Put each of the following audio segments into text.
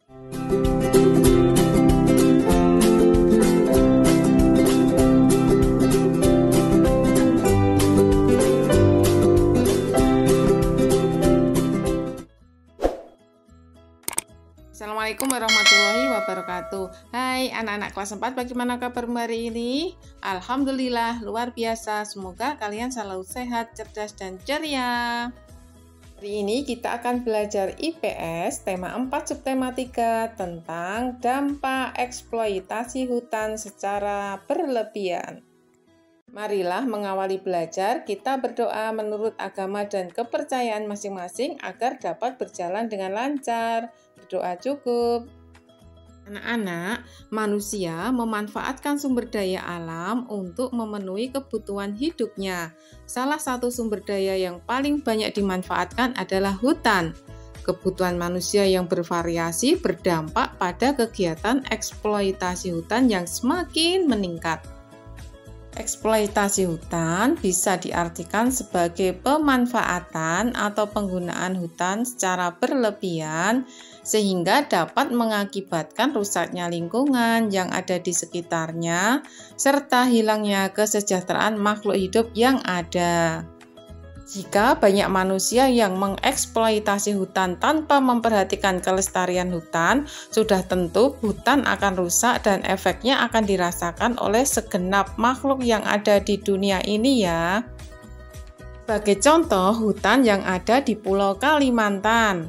Assalamualaikum warahmatullahi wabarakatuh. Hai anak-anak kelas 4, bagaimana kabar hari ini? Alhamdulillah luar biasa. Semoga kalian selalu sehat, cerdas dan ceria. Hari ini kita akan belajar IPS tema 4 subtema 3 tentang dampak eksploitasi hutan secara berlebihan. Marilah mengawali belajar, kita berdoa menurut agama dan kepercayaan masing-masing agar dapat berjalan dengan lancar. Berdoa cukup. Anak-anak, manusia memanfaatkan sumber daya alam untuk memenuhi kebutuhan hidupnya. Salah satu sumber daya yang paling banyak dimanfaatkan adalah hutan. Kebutuhan manusia yang bervariasi berdampak pada kegiatan eksploitasi hutan yang semakin meningkat. Eksploitasi hutan bisa diartikan sebagai pemanfaatan atau penggunaan hutan secara berlebihan sehingga dapat mengakibatkan rusaknya lingkungan yang ada di sekitarnya serta hilangnya kesejahteraan makhluk hidup yang ada. Jika banyak manusia yang mengeksploitasi hutan tanpa memperhatikan kelestarian hutan, sudah tentu hutan akan rusak dan efeknya akan dirasakan oleh segenap makhluk yang ada di dunia ini ya. Sebagai contoh, hutan yang ada di Pulau Kalimantan.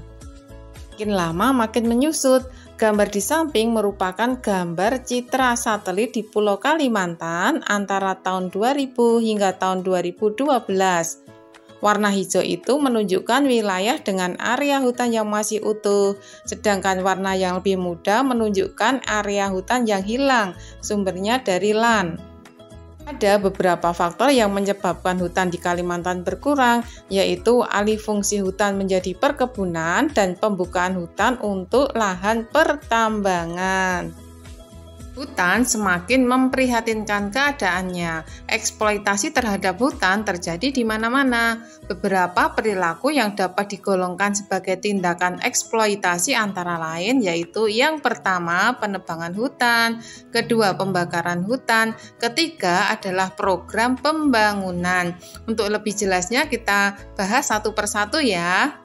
Makin lama makin menyusut. Gambar di samping merupakan gambar citra satelit di Pulau Kalimantan antara tahun 2000 hingga tahun 2012. Warna hijau itu menunjukkan wilayah dengan area hutan yang masih utuh, sedangkan warna yang lebih muda menunjukkan area hutan yang hilang, sumbernya dari land. Ada beberapa faktor yang menyebabkan hutan di Kalimantan berkurang, yaitu alih fungsi hutan menjadi perkebunan dan pembukaan hutan untuk lahan pertambangan. Hutan semakin memprihatinkan keadaannya. Eksploitasi terhadap hutan terjadi di mana-mana. Beberapa perilaku yang dapat digolongkan sebagai tindakan eksploitasi antara lain yaitu yang pertama penebangan hutan, kedua pembakaran hutan, ketiga adalah program pembangunan. Untuk lebih jelasnya kita bahas satu persatu ya.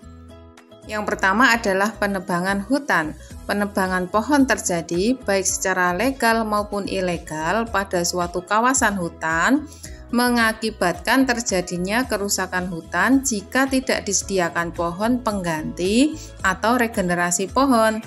Yang pertama adalah penebangan hutan. Penebangan pohon terjadi baik secara legal maupun ilegal pada suatu kawasan hutan, mengakibatkan terjadinya kerusakan hutan jika tidak disediakan pohon pengganti atau regenerasi pohon.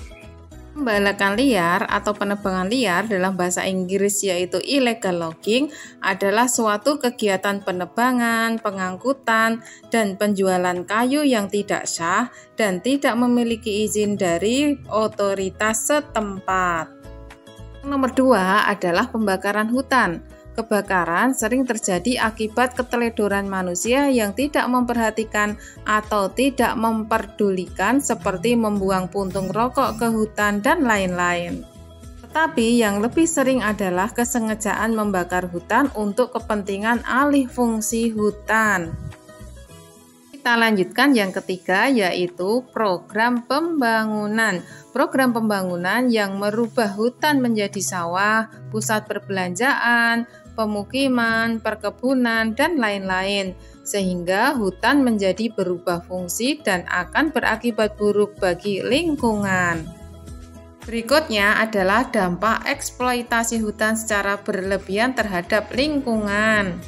Pembalakan liar atau penebangan liar dalam bahasa Inggris yaitu illegal logging adalah suatu kegiatan penebangan, pengangkutan, dan penjualan kayu yang tidak sah dan tidak memiliki izin dari otoritas setempat. Nomor 2 adalah pembakaran hutan. Kebakaran sering terjadi akibat keteledoran manusia yang tidak memperhatikan atau tidak memperdulikan seperti membuang puntung rokok ke hutan dan lain-lain. Tetapi yang lebih sering adalah kesengajaan membakar hutan untuk kepentingan alih fungsi hutan. Kita lanjutkan yang ketiga yaitu program pembangunan. Program pembangunan yang merubah hutan menjadi sawah, pusat perbelanjaan, pemukiman, perkebunan, dan lain-lain, sehingga hutan menjadi berubah fungsi dan akan berakibat buruk bagi lingkungan. Berikutnya adalah dampak eksploitasi hutan secara berlebihan terhadap lingkungan.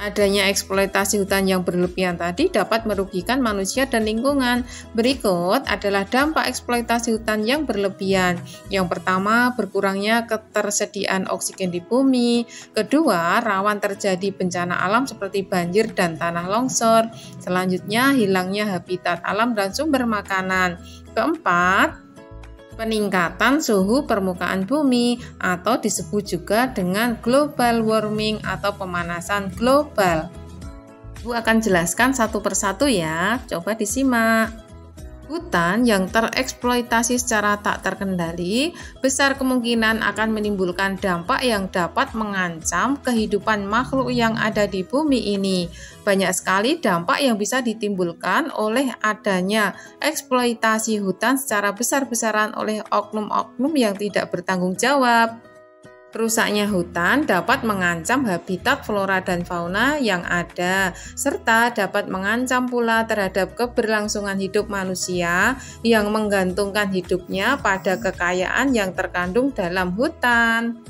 Adanya eksploitasi hutan yang berlebihan tadi dapat merugikan manusia dan lingkungan. Berikut adalah dampak eksploitasi hutan yang berlebihan. Yang pertama, berkurangnya ketersediaan oksigen di bumi. Kedua, rawan terjadi bencana alam seperti banjir dan tanah longsor. Selanjutnya, hilangnya habitat alam dan sumber makanan. Keempat, peningkatan suhu permukaan bumi atau disebut juga dengan global warming atau pemanasan global. Ibu akan jelaskan satu persatu ya, coba disimak. Hutan yang tereksploitasi secara tak terkendali besar kemungkinan akan menimbulkan dampak yang dapat mengancam kehidupan makhluk yang ada di bumi ini. Banyak sekali dampak yang bisa ditimbulkan oleh adanya eksploitasi hutan secara besar-besaran oleh oknum-oknum yang tidak bertanggung jawab. Rusaknya hutan dapat mengancam habitat flora dan fauna yang ada, serta dapat mengancam pula terhadap keberlangsungan hidup manusia yang menggantungkan hidupnya pada kekayaan yang terkandung dalam hutan.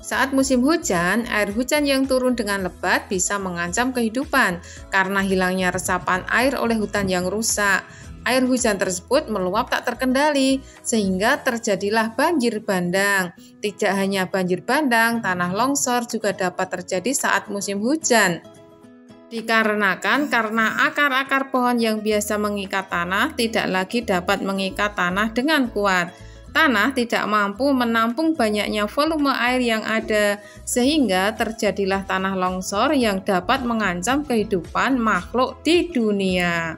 Saat musim hujan, air hujan yang turun dengan lebat bisa mengancam kehidupan karena hilangnya resapan air oleh hutan yang rusak. Air hujan tersebut meluap tak terkendali sehingga terjadilah banjir bandang. Tidak hanya banjir bandang, tanah longsor juga dapat terjadi saat musim hujan. Dikarenakan karena akar-akar pohon yang biasa mengikat tanah tidak lagi dapat mengikat tanah dengan kuat. Tanah tidak mampu menampung banyaknya volume air yang ada sehingga terjadilah tanah longsor yang dapat mengancam kehidupan makhluk di dunia.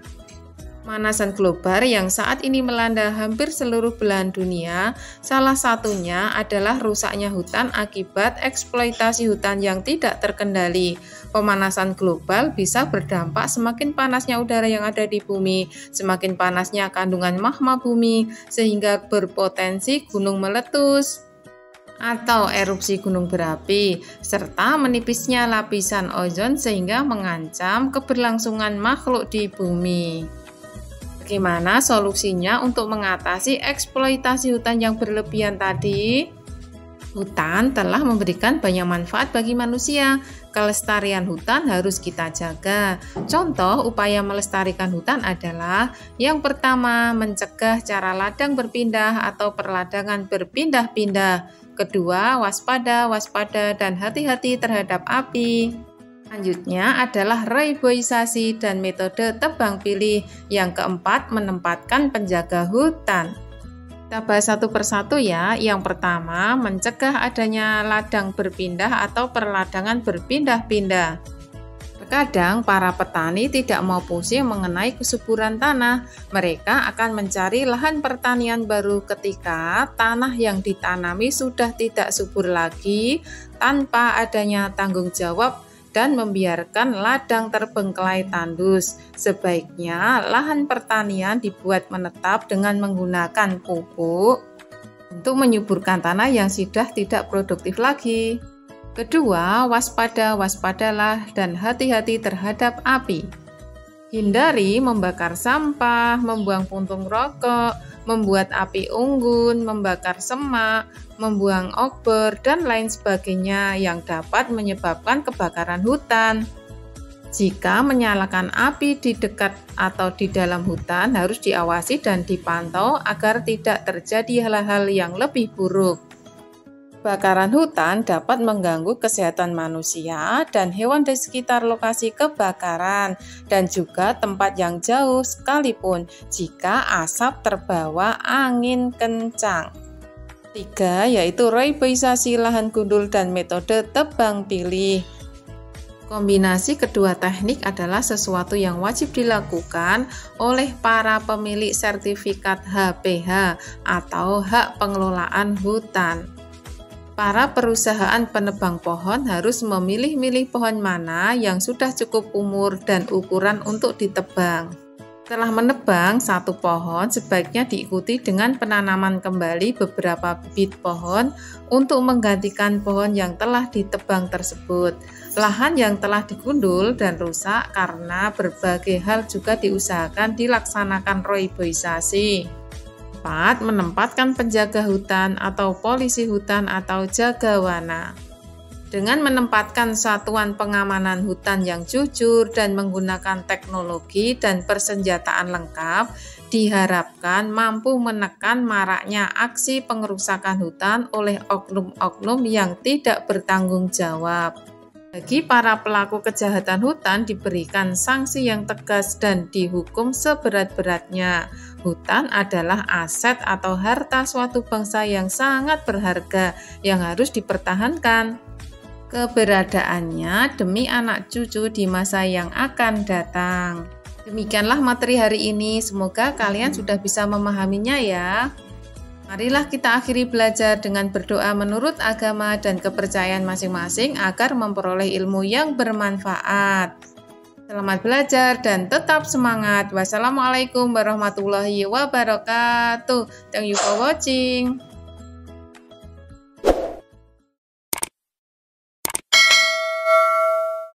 Pemanasan global yang saat ini melanda hampir seluruh belahan dunia, salah satunya adalah rusaknya hutan akibat eksploitasi hutan yang tidak terkendali. Pemanasan global bisa berdampak semakin panasnya udara yang ada di bumi, semakin panasnya kandungan magma bumi, sehingga berpotensi gunung meletus atau erupsi gunung berapi, serta menipisnya lapisan ozon sehingga mengancam keberlangsungan makhluk di bumi. Bagaimana solusinya untuk mengatasi eksploitasi hutan yang berlebihan tadi? Hutan telah memberikan banyak manfaat bagi manusia. Kelestarian hutan harus kita jaga. Contoh upaya melestarikan hutan adalah yang pertama, mencegah cara ladang berpindah atau perladangan berpindah-pindah. Kedua, waspada, dan hati-hati terhadap api. Selanjutnya adalah reboisasi dan metode tebang pilih. Yang keempat, menempatkan penjaga hutan. Kita bahas satu persatu ya. Yang pertama, mencegah adanya ladang berpindah atau perladangan berpindah-pindah. Terkadang para petani tidak mau pusing mengenai kesuburan tanah. Mereka akan mencari lahan pertanian baru ketika tanah yang ditanami sudah tidak subur lagi tanpa adanya tanggung jawab dan membiarkan ladang terbengkelai tandus. Sebaiknya lahan pertanian dibuat menetap dengan menggunakan pupuk untuk menyuburkan tanah yang sudah tidak produktif lagi. Kedua, waspadalah dan hati-hati terhadap api. Hindari membakar sampah, membuang puntung rokok, membuat api unggun, membakar semak, membuang obor, dan lain sebagainya yang dapat menyebabkan kebakaran hutan. Jika menyalakan api di dekat atau di dalam hutan harus diawasi dan dipantau agar tidak terjadi hal-hal yang lebih buruk. Kebakaran hutan dapat mengganggu kesehatan manusia dan hewan di sekitar lokasi kebakaran dan juga tempat yang jauh sekalipun jika asap terbawa angin kencang. 3 yaitu reboisasi lahan gundul dan metode tebang pilih. Kombinasi kedua teknik adalah sesuatu yang wajib dilakukan oleh para pemilik sertifikat HPH atau hak pengelolaan hutan. Para perusahaan penebang pohon harus memilih-milih pohon mana yang sudah cukup umur dan ukuran untuk ditebang. Setelah menebang satu pohon, sebaiknya diikuti dengan penanaman kembali beberapa bibit pohon untuk menggantikan pohon yang telah ditebang tersebut. Lahan yang telah digundul dan rusak karena berbagai hal juga diusahakan dilaksanakan reboisasi. 4. Menempatkan penjaga hutan atau polisi hutan atau jagawana. Dengan menempatkan satuan pengamanan hutan yang jujur dan menggunakan teknologi dan persenjataan lengkap, diharapkan mampu menekan maraknya aksi pengerusakan hutan oleh oknum-oknum yang tidak bertanggung jawab. Bagi para pelaku kejahatan hutan diberikan sanksi yang tegas dan dihukum seberat-beratnya. Hutan adalah aset atau harta suatu bangsa yang sangat berharga yang harus dipertahankan. Keberadaannya demi anak cucu di masa yang akan datang. Demikianlah materi hari ini, semoga kalian sudah bisa memahaminya ya. Marilah kita akhiri belajar dengan berdoa menurut agama dan kepercayaan masing-masing agar memperoleh ilmu yang bermanfaat. Selamat belajar dan tetap semangat. Wassalamualaikum warahmatullahi wabarakatuh. Thank you for watching.